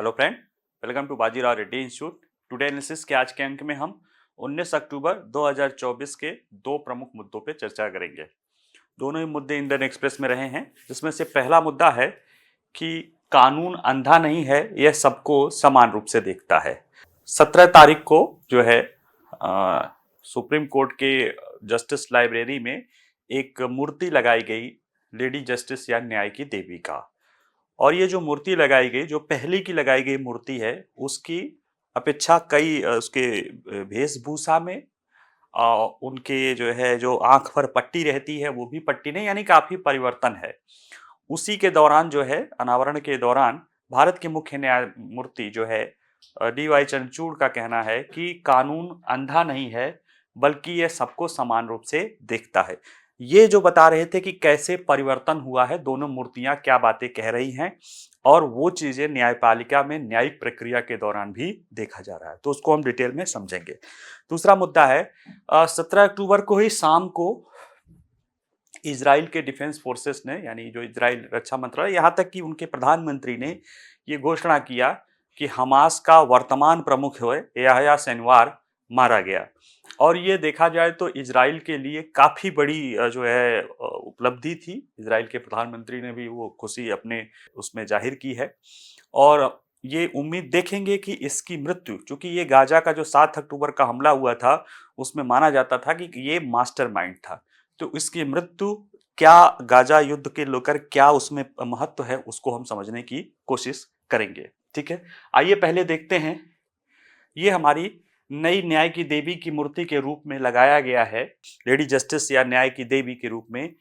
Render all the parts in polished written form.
Hello friend, welcome to Bajirao Reddy institute. Today analysis के आज के अंक में हम 19 अक्टूबर 2024 के दो प्रमुख मुद्दों पे चर्चा करेंगे। दोनों ही मुद्दे इंडियन एक्सप्रेस में रहे हैं, जिसमें से पहला मुद्दा है कि कानून अंधा नहीं है, यह सबको समान रूप से देखता है। 17 तारीख को जो है सुप्रीम कोर्ट के जस्टिस लाइब्रेरी में एक मूर्ति लगाई गई, लेडी जस्टिस या न्याय की देवी का। और ये जो मूर्ति लगाई गई, जो पहली की लगाई गई मूर्ति है, उसकी अपेक्षा कई उसके वेशभूषा में उनके जो आंख पर पट्टी रहती है वो भी पट्टी नहीं, यानी काफी परिवर्तन है। उसी के दौरान जो है, अनावरण के दौरान भारत के मुख्य न्यायमूर्ति जो है DY चंद्रचूड़ का कहना है कि कानून अंधा नहीं है, बल्कि यह सबको समान रूप से देखता है। ये जो बता रहे थे कि कैसे परिवर्तन हुआ है, दोनों मूर्तियां क्या बातें कह रही हैं, और वो चीजें न्यायपालिका में न्यायिक प्रक्रिया के दौरान भी देखा जा रहा है, तो उसको हम डिटेल में समझेंगे। दूसरा मुद्दा है 17 अक्टूबर को ही शाम को इजराइल के डिफेंस फोर्सेस ने, यानी जो इजराइल रक्षा मंत्रालय, यहाँ तक कि उनके प्रधानमंत्री ने ये घोषणा किया कि हमास का वर्तमान प्रमुख याह्या सिनवार मारा गया। और ये देखा जाए तो इजराइल के लिए काफी बड़ी जो है उपलब्धि थी। इजराइल के प्रधानमंत्री ने भी वो खुशी अपने उसमें जाहिर की है, और ये उम्मीद देखेंगे कि इसकी मृत्यु, चूंकि ये गाजा का जो 7 अक्टूबर का हमला हुआ था, उसमें माना जाता था कि ये मास्टरमाइंड था, तो इसकी मृत्यु क्या, गाजा युद्ध के लेकर क्या उसमें महत्व है, उसको हम समझने की कोशिश करेंगे। ठीक है, आइए पहले देखते हैं। ये हमारी नई न्याय की देवी की मूर्ति के रूप में लगाया गया है, लेडी जस्टिस या न्याय की देवी के रूप में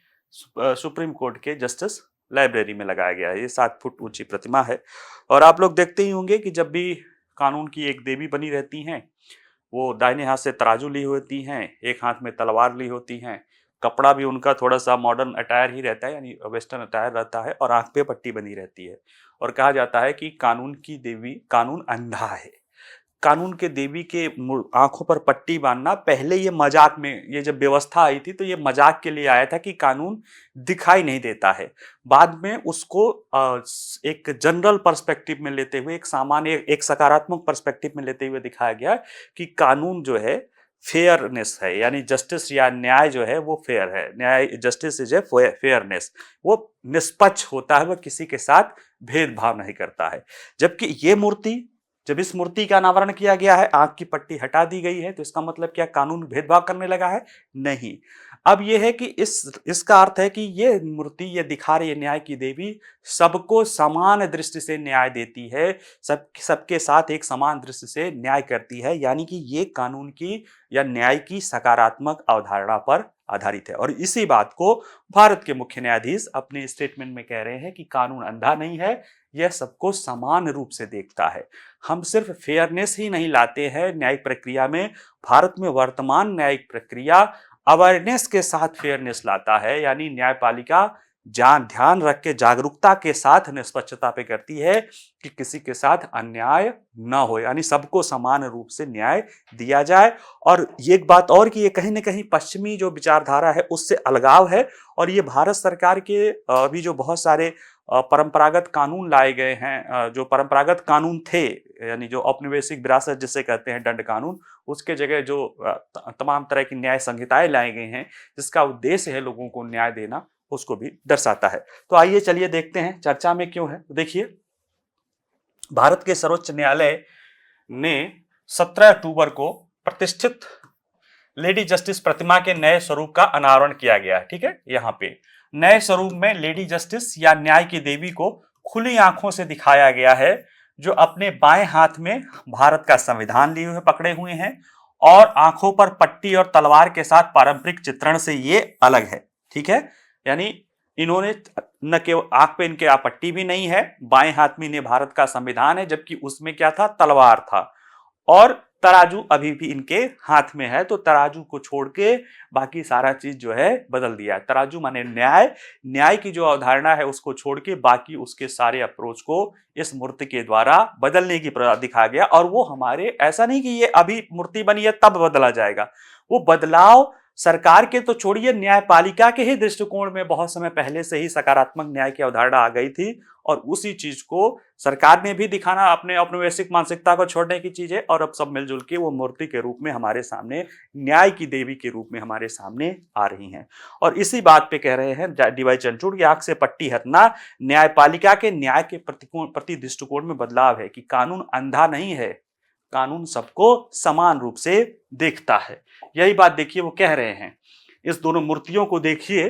सुप्रीम कोर्ट के जस्टिस लाइब्रेरी में लगाया गया है। ये 7 फुट ऊंची प्रतिमा है, और आप लोग देखते ही होंगे कि जब भी कानून की एक देवी बनी रहती हैं, वो दाहिने हाथ से तराजू ली होती हैं, एक हाथ में तलवार ली होती हैं, कपड़ा भी उनका थोड़ा सा मॉडर्न अटायर ही रहता है, यानी वेस्टर्न अटायर रहता है, और आंख पे पट्टी बनी रहती है। और कहा जाता है कि कानून की देवी, कानून अंधा है। कानून के देवी के आंखों पर पट्टी बांधना, पहले ये मजाक में, ये जब व्यवस्था आई थी तो ये मजाक के लिए आया था कि कानून दिखाई नहीं देता है। बाद में उसको एक जनरल पर्सपेक्टिव में लेते हुए, एक सामान्य, एक सकारात्मक पर्सपेक्टिव में लेते हुए दिखाया गया कि कानून जो है फेयरनेस है, यानी जस्टिस या न्याय जो है वो फेयर है। न्याय, जस्टिस इज ए फेयरनेस, वो निष्पक्ष होता है, वो किसी के साथ भेदभाव नहीं करता है। जबकि ये मूर्ति, जब इस मूर्ति का अनावरण किया गया है, आंख की पट्टी हटा दी गई है, तो इसका मतलब क्या कानून भेदभाव करने लगा है? नहीं। अब यह है कि इसका अर्थ है कि ये मूर्ति, ये दिखा रही है न्याय की देवी सबको समान दृष्टि से न्याय देती है, सबके साथ एक समान दृष्टि से न्याय करती है, यानी कि ये कानून की या न्याय की सकारात्मक अवधारणा पर आधारित है। और इसी बात को भारत के मुख्य न्यायाधीश अपने स्टेटमेंट में कह रहे हैं कि कानून अंधा नहीं है, यह सबको समान रूप से देखता है। हम सिर्फ फेयरनेस ही नहीं लाते हैं न्यायिक प्रक्रिया में, भारत में वर्तमान न्यायिक प्रक्रिया अवेयरनेस के साथ फेयरनेस लाता है, यानी न्यायपालिका ध्यान रख के, जागरूकता के साथ निष्पक्षता पे करती है कि किसी के साथ अन्याय ना हो, यानी सबको समान रूप से न्याय दिया जाए। और ये एक बात और कि ये कहीं ना कहीं पश्चिमी जो विचारधारा है उससे अलगाव है, और ये भारत सरकार के अभी जो बहुत सारे परंपरागत कानून लाए गए हैं, जो परंपरागत कानून थे, यानी जो औपनिवेशिक विरासत जिसे कहते हैं, दंड कानून, उसके जगह जो तमाम तरह की न्याय संहिताएं लाई गई हैं, जिसका उद्देश्य है लोगों को न्याय देना, उसको भी दर्शाता है। तो आइए चलिए देखते हैं चर्चा में क्यों है। देखिए, भारत के सर्वोच्च न्यायालय ने 17 अक्टूबर को प्रतिष्ठित लेडी जस्टिस प्रतिमा के नए स्वरूप का अनावरण किया गया है। ठीक है, यहाँ पे नए स्वरूप में लेडी जस्टिस या न्याय की देवी को खुली आंखों से दिखाया गया है, जो अपने बाएं हाथ में भारत का संविधान लिए हुए पकड़े हुए हैं, और आंखों पर पट्टी और तलवार के साथ पारंपरिक चित्रण से ये अलग है। ठीक है, यानी इन्होंने न केवल आंख पे इनके पट्टी भी नहीं है, बाएं हाथ में इन्हें भारत का संविधान है, जबकि उसमें क्या था, तलवार था, और तराजू अभी भी इनके हाथ में है। तो तराजू को छोड़ के बाकी सारा चीज जो है बदल दिया है। तराजू माने न्याय, न्याय की जो अवधारणा है उसको छोड़ के बाकी उसके सारे अप्रोच को इस मूर्ति के द्वारा बदलने की दिखा गया। और वो हमारे, ऐसा नहीं कि ये अभी मूर्ति बनी है तब बदला जाएगा, वो बदलाव सरकार के तो छोड़िए, न्यायपालिका के ही दृष्टिकोण में बहुत समय पहले से ही सकारात्मक न्याय की अवधारणा आ गई थी और उसी चीज को सरकार ने भी दिखाना, अपने औपनिवेशिक मानसिकता को छोड़ने की चीज है और अब सब मिलजुल के वो मूर्ति के रूप में हमारे सामने, न्याय की देवी के रूप में हमारे सामने आ रही हैं। और इसी बात पे कह रहे हैं डीवाई चंद्रचूड़ की आंख से पट्टी हटना न्यायपालिका के न्याय के प्रति दृष्टिकोण में बदलाव है कि कानून अंधा नहीं है, कानून सबको समान रूप से देखता है। यही बात देखिए वो कह रहे हैं। इस दोनों मूर्तियों को देखिए,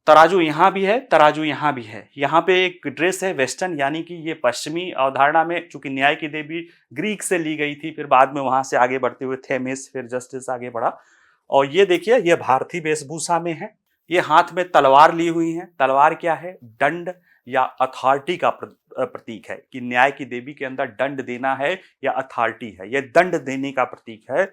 तराजू यहां भी है, तराजू यहां भी है। यहाँ पे एक ड्रेस है वेस्टर्न, यानी कि ये पश्चिमी अवधारणा में, चूंकि न्याय की देवी ग्रीक से ली गई थी, फिर बाद में वहां से आगे बढ़ते हुए थेमिस, फिर जस्टिस आगे बढ़ा। और ये देखिए ये भारतीय वेशभूषा में है, ये हाथ में तलवार ली हुई है। तलवार क्या है? दंड या अथॉरिटी का प्रतीक है कि न्याय की देवी के अंदर दंड देना है या अथॉरिटी है, यह दंड देने का प्रतीक है।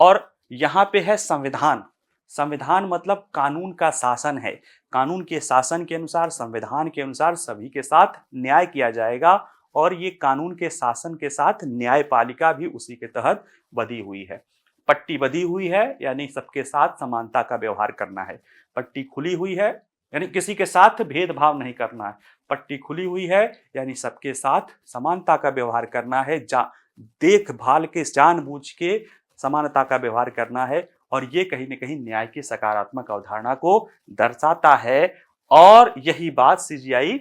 और यहाँ पे है संविधान। संविधान मतलब कानून का शासन है। कानून के शासन के अनुसार, संविधान के अनुसार सभी के साथ न्याय किया जाएगा और ये कानून के शासन के साथ न्यायपालिका भी उसी के तहत बधी हुई है। पट्टी बधी हुई है यानी सबके साथ समानता का व्यवहार करना है। पट्टी खुली हुई है यानी किसी के साथ भेदभाव नहीं करना है। पट्टी खुली हुई है यानी सबके साथ समानता का व्यवहार करना है, देखभाल के, जानबूझ के समानता का व्यवहार करना है। और ये कहीं न कहीं न्याय की सकारात्मक अवधारणा को दर्शाता है। और यही बात सीजीआई,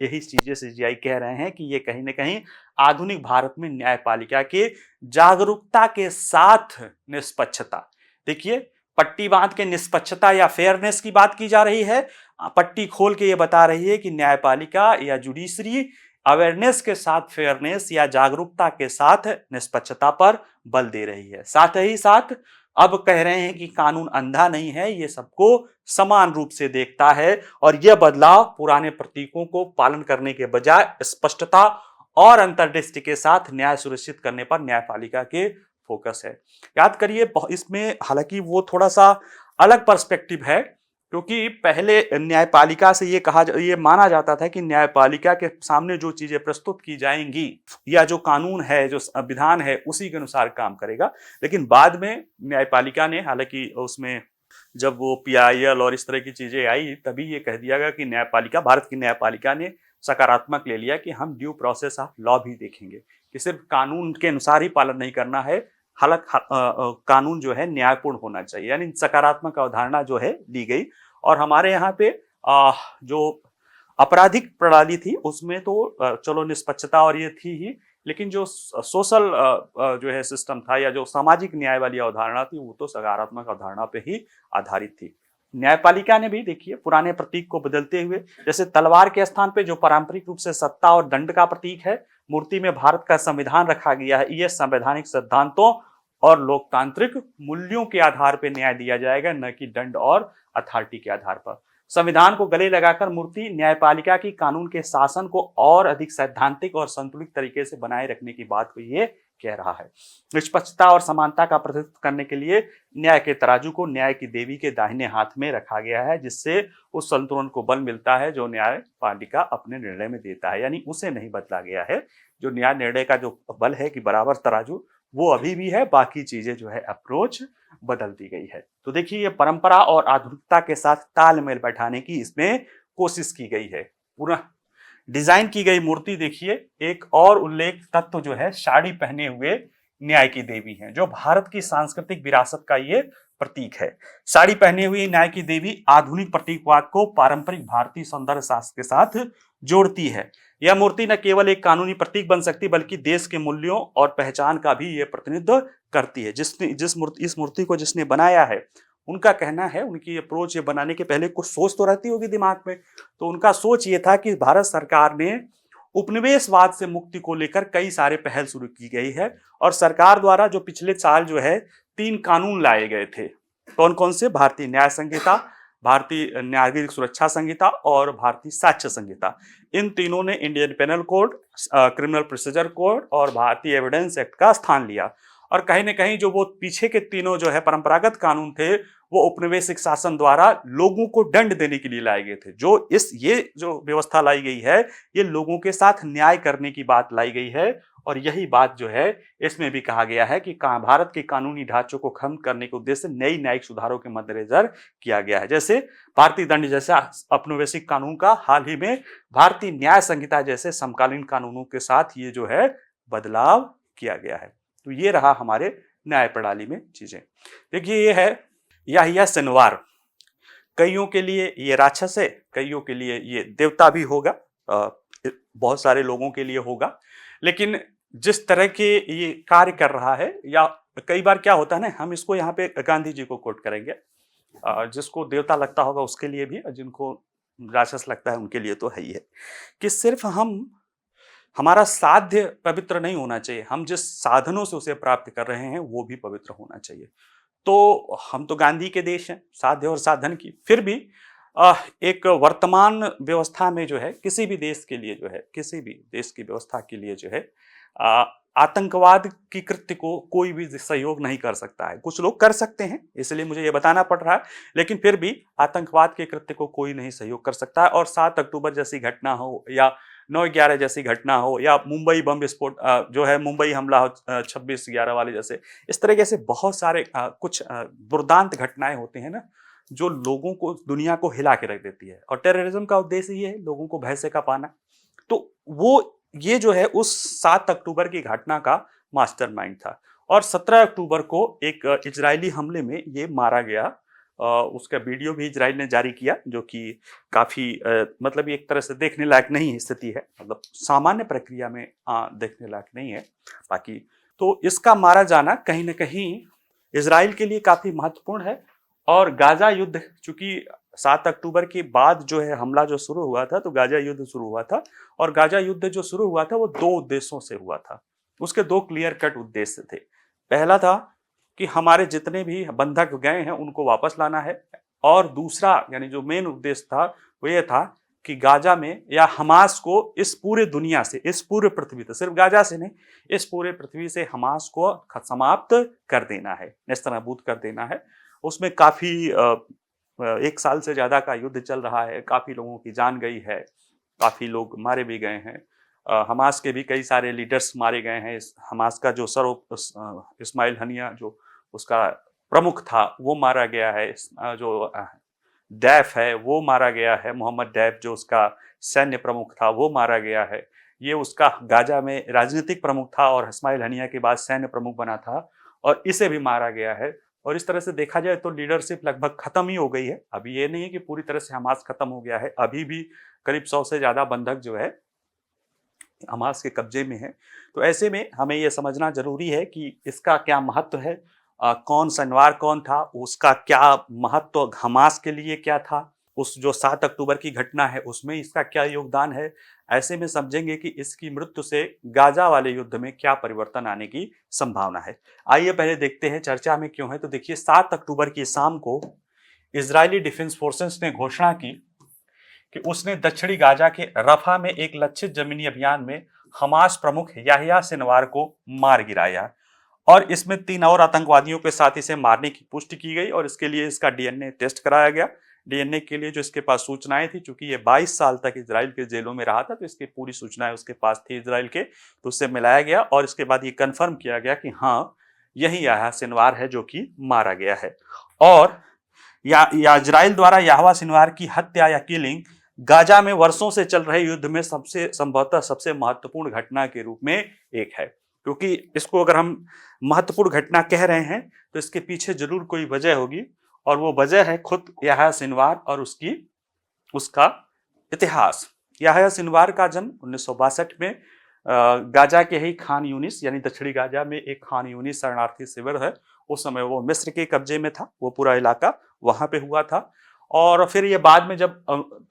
यही चीजें सीजीआई कह रहे हैं कि ये कहीं न कहीं आधुनिक भारत में न्यायपालिका के जागरूकता के साथ निष्पक्षता, देखिए पट्टी बांध के निष्पक्षता या फेयरनेस की बात की जा रही है, पट्टी खोल के ये बता रही है कि न्यायपालिका या जुडिशरी अवेयरनेस के साथ फेयरनेस या जागरूकता के साथ निष्पक्षता पर बल दे रही है। साथ ही साथ अब कह रहे हैं कि कानून अंधा नहीं है, ये सबको समान रूप से देखता है। और यह बदलाव पुराने प्रतीकों को पालन करने के बजाय स्पष्टता और अंतर्दृष्टि के साथ न्याय सुनिश्चित करने पर न्यायपालिका के फोकस है। याद करिए इसमें हालांकि वो थोड़ा सा अलग पर्सपेक्टिव है, क्योंकि पहले न्यायपालिका से ये माना जाता था कि न्यायपालिका के सामने जो चीजें प्रस्तुत की जाएंगी या जो कानून है, जो विधान है, उसी के अनुसार काम करेगा। लेकिन बाद में न्यायपालिका ने, हालांकि उसमें जब वो पीआईएल और इस तरह की चीजें आई, तभी ये कह दिया गया कि न्यायपालिका, भारत की न्यायपालिका ने सकारात्मक ले लिया कि हम ड्यू प्रोसेस ऑफ लॉ भी देखेंगे, कि सिर्फ कानून के अनुसार ही पालन नहीं करना है, हालांकि कानून जो है न्यायपूर्ण होना चाहिए, यानी सकारात्मक अवधारणा जो है ली गई। और हमारे यहाँ पे जो आपराधिक प्रणाली थी उसमें तो चलो निष्पक्षता और ये थी ही, लेकिन जो सोशल जो है सिस्टम था या जो सामाजिक न्याय वाली अवधारणा थी वो तो सकारात्मक अवधारणा पे ही आधारित थी। न्यायपालिका ने भी देखिए पुराने प्रतीक को बदलते हुए, जैसे तलवार के स्थान पे जो पारंपरिक रूप से सत्ता और दंड का प्रतीक है, मूर्ति में भारत का संविधान रखा गया है। ये संवैधानिक सिद्धांतों और लोकतांत्रिक मूल्यों के आधार पर न्याय दिया जाएगा, न कि दंड और अथॉरिटी के आधार पर। संविधान को गले लगाकर मूर्ति न्यायपालिका की कानून के शासन को और अधिक सैद्धांतिक और संतुलित तरीके से बनाए रखने की बात को ये कह रहा है। निष्पक्षता और समानता का प्रतिनिधित्व करने के लिए न्याय के तराजू को न्याय की देवी के दाहिने हाथ में रखा गया है, जिससे उस संतुलन को बल मिलता है जो न्यायपालिका अपने निर्णय में देता है, यानी उसे नहीं बदला गया है। जो न्याय निर्णय का जो बल है कि बराबर तराजू, वो अभी भी है, बाकी चीजें जो है अप्रोच बदल दी गई है। तो देखिए ये परंपरा और आधुनिकता के साथ तालमेल बैठाने की इसमें कोशिश की गई है। पुनः डिजाइन की गई मूर्ति देखिए, एक और उल्लेख तत्व जो है साड़ी पहने हुए न्याय की देवी है, जो भारत की सांस्कृतिक विरासत का ये प्रतीक है। साड़ी पहने हुई न्याय की देवी आधुनिक प्रतीकवाद को पारंपरिक भारतीय सौंदर्य शास्त्र के साथ जोड़ती है। यह मूर्ति न केवल एक कानूनी प्रतीक बन सकती बल्कि देश के मूल्यों और पहचान का भी ये प्रतिनिधित्व करती है। इस मूर्ति को जिसने बनाया है, उनका कहना है, उनकी अप्रोच ये बनाने के पहले कुछ सोच तो रहती होगी दिमाग में, तो उनका सोच ये था कि भारत सरकार ने उपनिवेशवाद से मुक्ति को लेकर कई सारे पहल शुरू की गई है और सरकार द्वारा जो पिछले साल जो है 3 कानून लाए गए थे। कौन कौन से? भारतीय न्याय संहिता, भारतीय नागरिक सुरक्षा संहिता और भारतीय साक्ष्य संहिता। इन तीनों ने Indian penal code, criminal procedure code और भारतीय एविडेंस एक्ट का स्थान लिया। और कहीं न कहीं जो वो पीछे के तीनों जो है परंपरागत कानून थे, वो उपनिवेशिक शासन द्वारा लोगों को दंड देने के लिए लाए गए थे। ये जो व्यवस्था लाई गई है, ये लोगों के साथ न्याय करने की बात लाई गई है और यही बात जो है इसमें भी कहा गया है कि भारत के कानूनी ढांचों को खत्म करने के उद्देश्य से नई न्यायिक सुधारों के मद्देनजर किया गया है। जैसे भारतीय दंड जैसा औपनिवेशिक कानून का हाल ही में भारतीय न्याय संहिता जैसे समकालीन कानूनों के साथ ये जो है बदलाव किया गया है। तो ये रहा हमारे न्याय प्रणाली में चीजें। देखिए ये है याहिया सिनवार, कईयों के लिए ये राक्षस है, कईयों के लिए ये देवता भी होगा, बहुत सारे लोगों के लिए होगा, लेकिन जिस तरह के ये कार्य कर रहा है, या कई बार क्या होता है ना, हम इसको यहाँ पे गांधी जी को कोट करेंगे, जिसको देवता लगता होगा उसके लिए भी, जिनको राक्षस लगता है उनके लिए तो है ही है, कि सिर्फ हमारा साध्य पवित्र नहीं होना चाहिए, हम जिस साधनों से उसे प्राप्त कर रहे हैं वो भी पवित्र होना चाहिए। तो हम तो गांधी के देश हैं साध्य और साधन की, फिर भी एक वर्तमान व्यवस्था में जो है किसी भी देश के लिए जो है, किसी भी देश की व्यवस्था के लिए जो है आतंकवाद की कृत्य को कोई भी सहयोग नहीं कर सकता है। कुछ लोग कर सकते हैं, इसलिए मुझे ये बताना पड़ रहा है, लेकिन फिर भी आतंकवाद के कृत्य को कोई नहीं सहयोग कर सकता है। और 7 अक्टूबर जैसी घटना हो, या 9/11 जैसी घटना हो, या मुंबई बम विस्फोट जो है, मुंबई हमला हो 26/11 वाले जैसे, इस तरीके से बहुत सारे कुछ दुर्दांत घटनाएं होती हैं ना, जो लोगों को, दुनिया को हिला के रख देती है। और टेररिज्म का उद्देश्य ये है लोगों को भय से कापाना। तो वो ये जो है उस 7 अक्टूबर की घटना का मास्टरमाइंड था। और 17 अक्टूबर को एक इजरायली हमले में ये मारा गया। उसका वीडियो भी इजराइल ने जारी किया, जो कि काफी मतलब एक तरह से देखने लायक नहीं स्थिति है, मतलब सामान्य प्रक्रिया में देखने लायक नहीं है। बाकी तो इसका मारा जाना कहीं ना कहीं इजराइल के लिए काफी महत्वपूर्ण है। और गाजा युद्ध, चूंकि 7 अक्टूबर के बाद जो है हमला जो शुरू हुआ था, तो गाजा युद्ध शुरू हुआ था। और गाजा युद्ध जो शुरू हुआ था वो 2 उद्देश्यों से हुआ था। उसके 2 क्लियर कट उद्देश्य थे। पहला था कि हमारे जितने भी बंधक गए हैं उनको वापस लाना है, और दूसरा यानी जो मेन उद्देश्य था वो ये था कि गाजा में या हमास को इस पूरे दुनिया से, इस पूरे पृथ्वी से, सिर्फ गाजा से नहीं, इस पूरे पृथ्वी से हमास को समाप्त कर देना है, नेस्तनाबूद कर देना है। उसमें काफी 1 साल से ज्यादा का युद्ध चल रहा है, काफी लोगों की जान गई है, काफी लोग मारे भी गए हैं। हमास के भी कई सारे लीडर्स मारे गए हैं। हमास का जो इस्माइल हनिया जो उसका प्रमुख था वो मारा गया है। जो डैफ है वो मारा गया है, मोहम्मद डैफ जो उसका सैन्य प्रमुख था वो मारा गया है। ये उसका गाजा में राजनीतिक प्रमुख था और इस्माइल हनिया के बाद सैन्य प्रमुख बना था, और इसे भी मारा गया है। और इस तरह से देखा जाए तो लीडरशिप लगभग खत्म ही हो गई है। अभी ये नहीं है कि पूरी तरह से हमास खत्म हो गया है, अभी भी करीब 100 से ज्यादा बंधक जो है हमास के कब्जे में है। तो ऐसे में हमें यह समझना जरूरी है कि इसका क्या महत्व है, कौन सिनवार कौन था, उसका क्या महत्व हमास के लिए क्या था, उस जो 7 अक्टूबर की घटना है उसमें इसका क्या योगदान है। ऐसे में समझेंगे कि इसकी मृत्यु से गाजा वाले युद्ध में क्या परिवर्तन आने की संभावना है। आइए पहले देखते हैं चर्चा में क्यों है। तो देखिए 7 अक्टूबर की शाम को इजरायली डिफेंस फोर्सेस ने घोषणा की कि उसने दक्षिणी गाजा के रफा में एक लक्षित जमीनी अभियान में हमास प्रमुख याहिया सिनवार को मार गिराया, और इसमें 3 और आतंकवादियों के साथ इसे मारने की पुष्टि की गई। और इसके लिए इसका डीएनए टेस्ट कराया गया। डीएनए के लिए जो इसके पास सूचनाएं थी, चूंकि ये 22 साल तक इजराइल के जेलों में रहा था, तो इसकी पूरी सूचनाएं उसके पास थी इजराइल के, तो उससे मिलाया गया और इसके बाद ये कंफर्म किया गया कि हाँ यही याहिया सिनवार है जो कि मारा गया है। और या इजराइल द्वारा याहिया सिनवार की हत्या या किलिंग गाजा में वर्षों से चल रहे युद्ध में संभवतः सबसे महत्वपूर्ण घटना के रूप में एक है। क्योंकि इसको अगर हम महत्वपूर्ण घटना कह रहे हैं तो इसके पीछे जरूर कोई वजह होगी, और वो वजह है खुद याहिया सिनवार और उसका इतिहास। याहिया सिनवार का जन्म 1962 में गाजा के ही खान यूनिस यानी दक्षिणी गाजा में एक खान यूनिस शरणार्थी शिविर है, उस समय वो मिस्र के कब्जे में था, वो पूरा इलाका वहां पे हुआ था। और फिर ये बाद में जब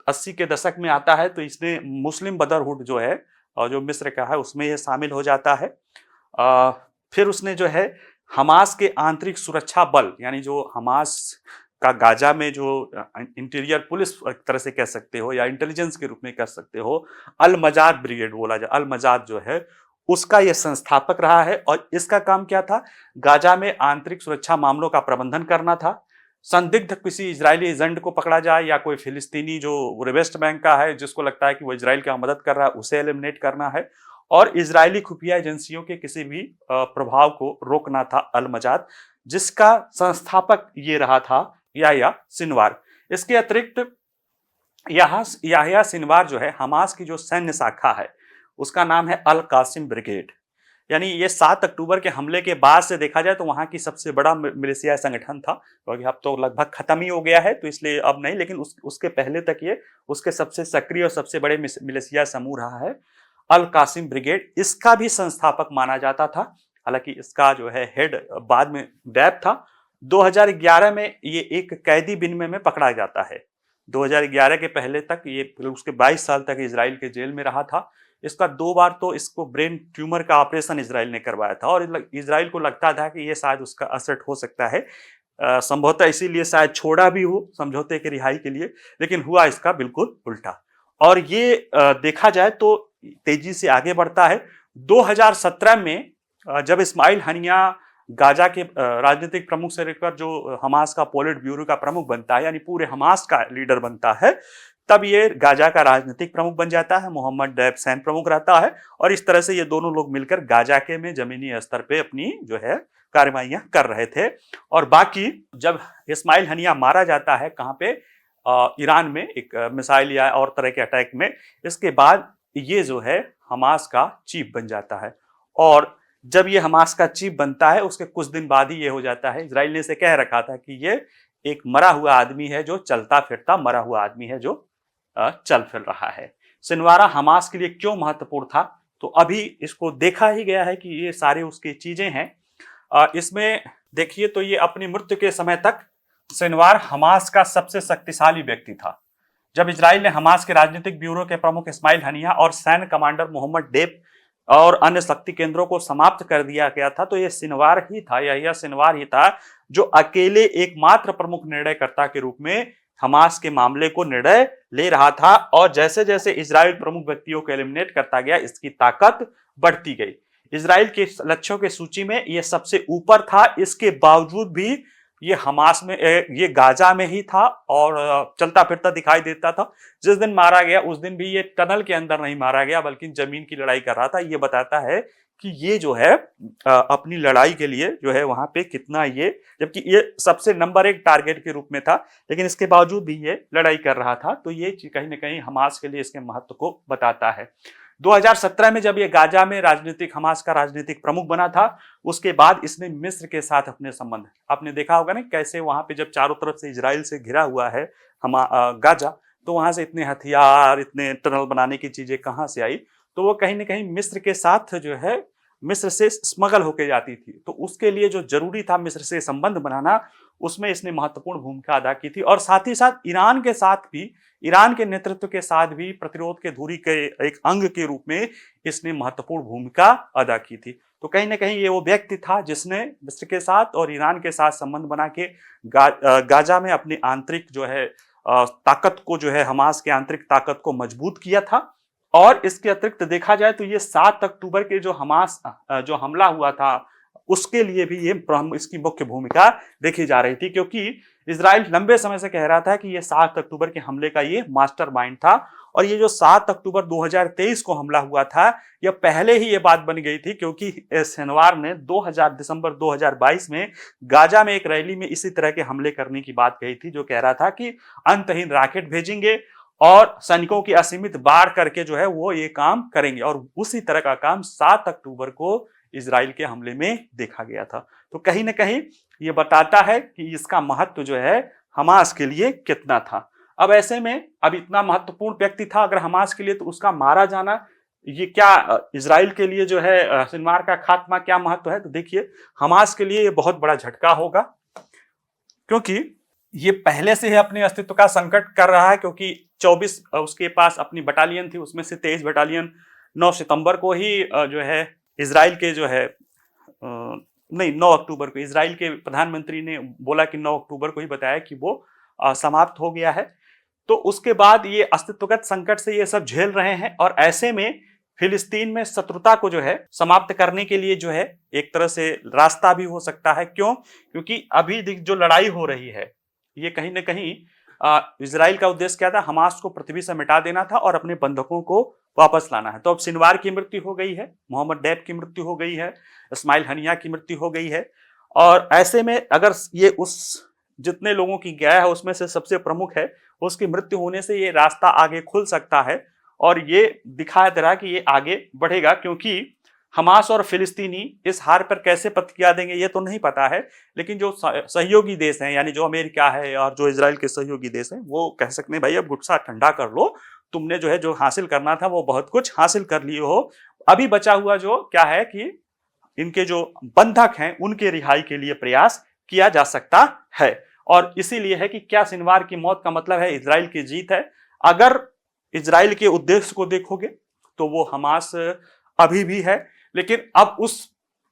80 के दशक में आता है तो इसने मुस्लिम ब्रदरहुड जो है जो मिस्र का है उसमें ये शामिल हो जाता है। फिर उसने जो है हमास के आंतरिक सुरक्षा बल यानी जो हमास का गाजा में जो इंटीरियर पुलिस एक तरह से कह सकते हो या इंटेलिजेंस के रूप में कह सकते हो, अल मजाद ब्रिगेड बोला जाए, अल मजाद जो है उसका यह संस्थापक रहा है। और इसका काम क्या था, गाजा में आंतरिक सुरक्षा मामलों का प्रबंधन करना था। संदिग्ध किसी इजरायली एजेंट को पकड़ा जाए या कोई फिलिस्तीनी जो वेस्ट बैंक का है जिसको लगता है कि वो इजराइल की मदद कर रहा है उसे एलिमिनेट करना है। और इजरायली खुफिया एजेंसियों के किसी भी प्रभाव को रोकना था अल-मजाद, जिसका संस्थापक ये रहा था याह्या सिनवार। इसके अतिरिक्त याह्या सिनवार जो है हमास की जो सैन्य शाखा है उसका नाम है अल कासिम ब्रिगेड। यानी ये 7 अक्टूबर के हमले के बाद से देखा जाए तो वहां की सबसे बड़ा मिलिशिया संगठन था, क्योंकि अब तो लगभग खत्म ही हो गया है तो इसलिए अब नहीं, लेकिन उसके पहले तक ये उसके सबसे सक्रिय और सबसे बड़े मिलिशिया समूह रहा है अल कासिम ब्रिगेड। इसका भी संस्थापक माना जाता था, हालांकि इसका जो है हेड बाद में गैप था। 2011 में ये एक कैदी विनिमय में पकड़ा जाता है। 2011 के पहले तक ये उसके 22 साल तक इजराइल के जेल में रहा था। इसका 2 बार तो इसको ब्रेन ट्यूमर का ऑपरेशन इजराइल ने करवाया था और इजराइल को लगता था कि ये शायद उसका असर हो सकता है, संभवतः इसीलिए शायद छोड़ा भी हो समझौते की रिहाई के लिए, लेकिन हुआ इसका बिल्कुल उल्टा। और ये देखा जाए तो तेजी से आगे बढ़ता है। 2017 में जब इस्माइल हनिया गाजा के राजनीतिक प्रमुख से लेकर जो हमास का पोलिट ब्यूरो का प्रमुख बनता है, यानी पूरे हमास का लीडर बनता है, तब ये गाजा का राजनीतिक प्रमुख बन जाता है। मोहम्मद डैब सैन प्रमुख रहता है और इस तरह से ये दोनों लोग मिलकर गाजा के में जमीनी स्तर पे अपनी जो है कार्रवाइयां कर रहे थे। और बाकी जब इस्माइल हनिया मारा जाता है कहाँ पे, ईरान में एक मिसाइल या और तरह के अटैक में, इसके बाद ये जो है हमास का चीफ बन जाता है। और जब ये हमास का चीफ बनता है उसके कुछ दिन बाद ही ये हो जाता है। इजराइल ने इसे कह रखा था कि ये एक मरा हुआ आदमी है जो चलता फिरता मरा हुआ आदमी है जो चल फिर रहा है। सिनवारा हमास के लिए क्यों महत्वपूर्ण था, तो अभी इसको देखा ही गया है कि ये सारे उसकी चीजें हैं। इसमें देखिए तो ये अपनी मृत्यु के समय तक सिनवार हमास का सबसे शक्तिशाली व्यक्ति था। जब इजराइल ने हमास के राजनीतिक ब्यूरो के प्रमुख इस्माइल हनिया और सैन्य कमांडर मोहम्मद डेब और अन्य शक्ति केंद्रों को समाप्त कर दिया गया था, तो ये सिनवार ही था, यह सिनवार ही था जो अकेले एकमात्र प्रमुख निर्णयकर्ता के रूप में हमास के मामले को निर्णय ले रहा था। और जैसे जैसे इजराइल प्रमुख व्यक्तियों को एलिमिनेट करता गया इसकी ताकत बढ़ती गई। इजराइल के लक्ष्यों की सूची में यह सबसे ऊपर था, इसके बावजूद भी ये हमास में ये गाजा में ही था और चलता फिरता दिखाई देता था। जिस दिन मारा गया उस दिन भी ये टनल के अंदर नहीं मारा गया बल्कि जमीन की लड़ाई कर रहा था। ये बताता है कि ये जो है अपनी लड़ाई के लिए जो है वहां पे कितना ये, जबकि ये सबसे नंबर 1 टारगेट के रूप में था, लेकिन इसके बावजूद भी ये लड़ाई कर रहा था। तो ये कहीं ना कहीं हमास के लिए इसके महत्व को बताता है। 2017 में जब ये गाजा में हमास का राजनीतिक प्रमुख बना था, उसके बाद इसने मिस्र के साथ अपने संबंध, आपने देखा होगा ना कैसे वहां पे जब चारों तरफ से इजराइल से घिरा हुआ है गाजा, तो वहां से इतने हथियार, इतने टनल बनाने की चीजें कहां से आई, तो वो कहीं ना कहीं मिस्र के साथ जो है मिस्र से स्मगल होके जाती थी। तो उसके लिए जो जरूरी था मिस्र से संबंध बनाना, उसमें इसने महत्वपूर्ण भूमिका अदा की थी। और साथ ही साथ ईरान के साथ भी, ईरान के नेतृत्व के साथ भी प्रतिरोध के धुरी के एक अंग के रूप में इसने महत्वपूर्ण भूमिका अदा की थी। तो कहीं ना कहीं ये वो व्यक्ति था जिसने मिस्र के साथ और ईरान के साथ संबंध बना के गाजा में अपनी आंतरिक जो है ताकत को, जो है हमास की आंतरिक ताकत को मजबूत किया था। और इसके अतिरिक्त देखा जाए तो ये 7 अक्टूबर के जो हमास जो हमला हुआ था उसके लिए भी ये इसकी मुख्य भूमिका देखी जा रही थी, क्योंकि इजराइल लंबे समय से कह रहा था कि ये 7 अक्टूबर के हमले का ये मास्टरमाइंड था। और ये जो 7 अक्टूबर 2023 को हमला हुआ था, यह पहले ही ये बात बन गई थी, क्योंकि सिनवार ने दिसंबर 2022 में गाजा में एक रैली में इसी तरह के हमले करने की बात कही थी, जो कह रहा था कि अंतहीन रॉकेट भेजेंगे और सैनिकों की असीमित बाढ़ करके जो है वो ये काम करेंगे। और उसी तरह का काम 7 अक्टूबर को इजराइल के हमले में देखा गया था। तो कहीं ना कहीं ये बताता है कि इसका महत्व जो है हमास के लिए कितना था। अब ऐसे में अब इतना महत्वपूर्ण व्यक्ति था अगर हमास के लिए, तो उसका मारा जाना ये क्या इजराइल के लिए जो है सिनवार का खात्मा क्या महत्व है, तो देखिए हमास के लिए ये बहुत बड़ा झटका होगा, क्योंकि ये पहले से ही अपने अस्तित्व का संकट कर रहा है। क्योंकि 24 उसके पास अपनी बटालियन थी, उसमें से 23 बटालियन 9 सितंबर को ही जो है इजराइल के जो है 9 अक्टूबर को इजराइल के प्रधानमंत्री ने बोला कि 9 अक्टूबर को ही बताया कि वो समाप्त हो गया है। तो उसके बाद ये अस्तित्वगत संकट से ये सब झेल रहे हैं। और ऐसे में फिलिस्तीन में शत्रुता को जो है समाप्त करने के लिए जो है एक तरह से रास्ता भी हो सकता है। क्यों? क्योंकि अभी जो लड़ाई हो रही है ये कहीं ना कहीं इजराइल का उद्देश्य क्या था? हमास को पृथ्वी से मिटा देना था और अपने बंधकों को वापस लाना है। तो अब सिनवार की मृत्यु हो गई है, मोहम्मद डैब की मृत्यु हो गई है, इस्माइल हनिया की मृत्यु हो गई है, और ऐसे में अगर ये उस जितने लोगों की गया है उसमें से सबसे प्रमुख है, उसकी मृत्यु होने से ये रास्ता आगे खुल सकता है और ये दिखाया दे रहा है कि ये आगे बढ़ेगा, क्योंकि हमास और फिलिस्तीनी इस हार पर कैसे प्रतिक्रिया देंगे ये तो नहीं पता है, लेकिन जो सहयोगी देश हैं, यानी जो अमेरिका है और जो इजराइल के सहयोगी देश हैं, वो कह सकते हैं भाई अब गुस्सा ठंडा कर लो, तुमने जो है जो हासिल करना था वो बहुत कुछ हासिल कर लिए हो, अभी बचा हुआ जो क्या है कि इनके जो बंधक हैं उनके रिहाई के लिए प्रयास किया जा सकता है। और इसीलिए है कि क्या सिनवार की मौत का मतलब है इजराइल की जीत है? अगर इजराइल के उद्देश्य को देखोगे तो वो हमास अभी भी है, लेकिन अब उस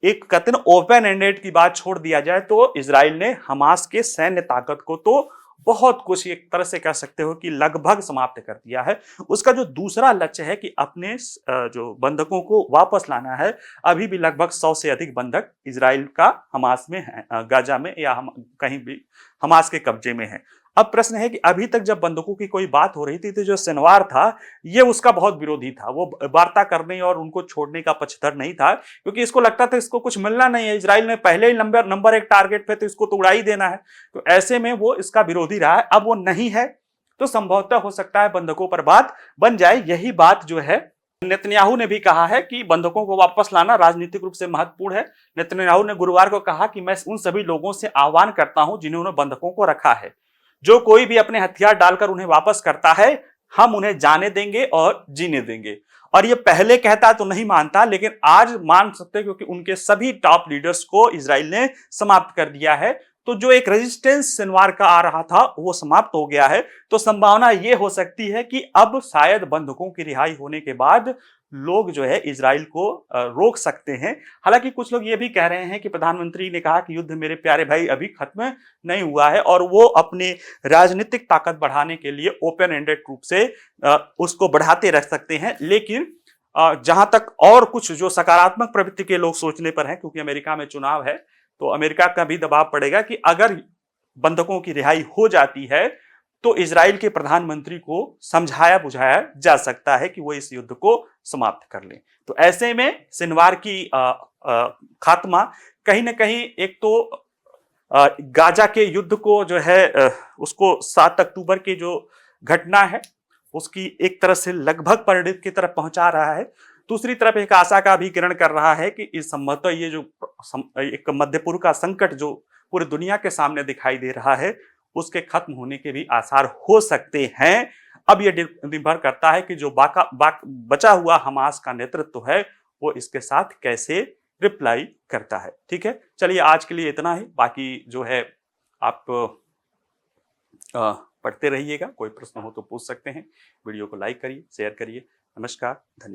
एक कहते हैं ओपन एंडेड की बात छोड़ दिया जाए तो इजराइल ने हमास के सैन्य ताकत को तो बहुत कुछ एक तरह से कह सकते हो कि लगभग समाप्त कर दिया है। उसका जो दूसरा लक्ष्य है कि अपने जो बंधकों को वापस लाना है, अभी भी लगभग 100 से अधिक बंधक इजराइल का हमास में है, गाजा में या कहीं भी हमास के कब्जे में है। अब प्रश्न है कि अभी तक जब बंधकों की कोई बात हो रही थी तो जो सिनवार था ये उसका बहुत विरोधी था, वो वार्ता करने और उनको छोड़ने का पक्षधर नहीं था, क्योंकि इसको लगता था इसको कुछ मिलना नहीं है, इजराइल ने पहले ही नंबर 1 टारगेट पे तो इसको तो उड़ा ही देना है, तो ऐसे में वो इसका विरोधी रहा है। अब वो नहीं है तो संभवतः हो सकता है बंधकों पर बात बन जाए। यही बात जो है नेतन्याहू ने भी कहा है कि बंधकों को वापस लाना राजनीतिक रूप से महत्वपूर्ण है। नेतन्याहू ने गुरुवार को कहा कि मैं उन सभी लोगों से आह्वान करता हूं जिन्होंने बंधकों को रखा है, जो कोई भी अपने हथियार डालकर उन्हें वापस करता है हम उन्हें जाने देंगे और जीने देंगे। और ये पहले कहता तो नहीं मानता, लेकिन आज मान सकते हैं क्योंकि उनके सभी टॉप लीडर्स को इजराइल ने समाप्त कर दिया है। तो जो एक रेजिस्टेंस सिनवार का आ रहा था वो समाप्त हो गया है। तो संभावना ये हो सकती है कि अब शायद बंधकों की रिहाई होने के बाद लोग जो है इजराइल को रोक सकते हैं। हालांकि कुछ लोग ये भी कह रहे हैं कि प्रधानमंत्री ने कहा कि युद्ध मेरे प्यारे भाई अभी खत्म नहीं हुआ है और वो अपने राजनीतिक ताकत बढ़ाने के लिए ओपन एंडेड रूप से उसको बढ़ाते रह सकते हैं। लेकिन जहां तक और कुछ जो सकारात्मक प्रवृत्ति के लोग सोचने पर हैं, क्योंकि अमेरिका में चुनाव है तो अमेरिका का भी दबाव पड़ेगा कि अगर बंधकों की रिहाई हो जाती है तो इजराइल के प्रधानमंत्री को समझाया बुझाया जा सकता है कि वो इस युद्ध को समाप्त कर लें। तो ऐसे में सिनवार की खात्मा कहीं ना कहीं एक तो गाजा के युद्ध को जो है उसको 7 अक्टूबर की जो घटना है उसकी एक तरह से लगभग परिणति की तरफ पहुंचा रहा है। दूसरी तरफ एक आशा का भी किरण कर रहा है कि इस संभवतः ये जो एक मध्य पूर्व का संकट जो पूरी दुनिया के सामने दिखाई दे रहा है उसके खत्म होने के भी आसार हो सकते हैं। अब ये निर्भर करता है कि जो बचा हुआ हमास का नेतृत्व है वो इसके साथ कैसे रिप्लाई करता है। ठीक है, चलिए आज के लिए इतना ही। बाकी जो है आप पढ़ते रहिएगा, कोई प्रश्न हो तो पूछ सकते हैं। वीडियो को लाइक करिए, शेयर करिए। नमस्कार, धन्यवाद।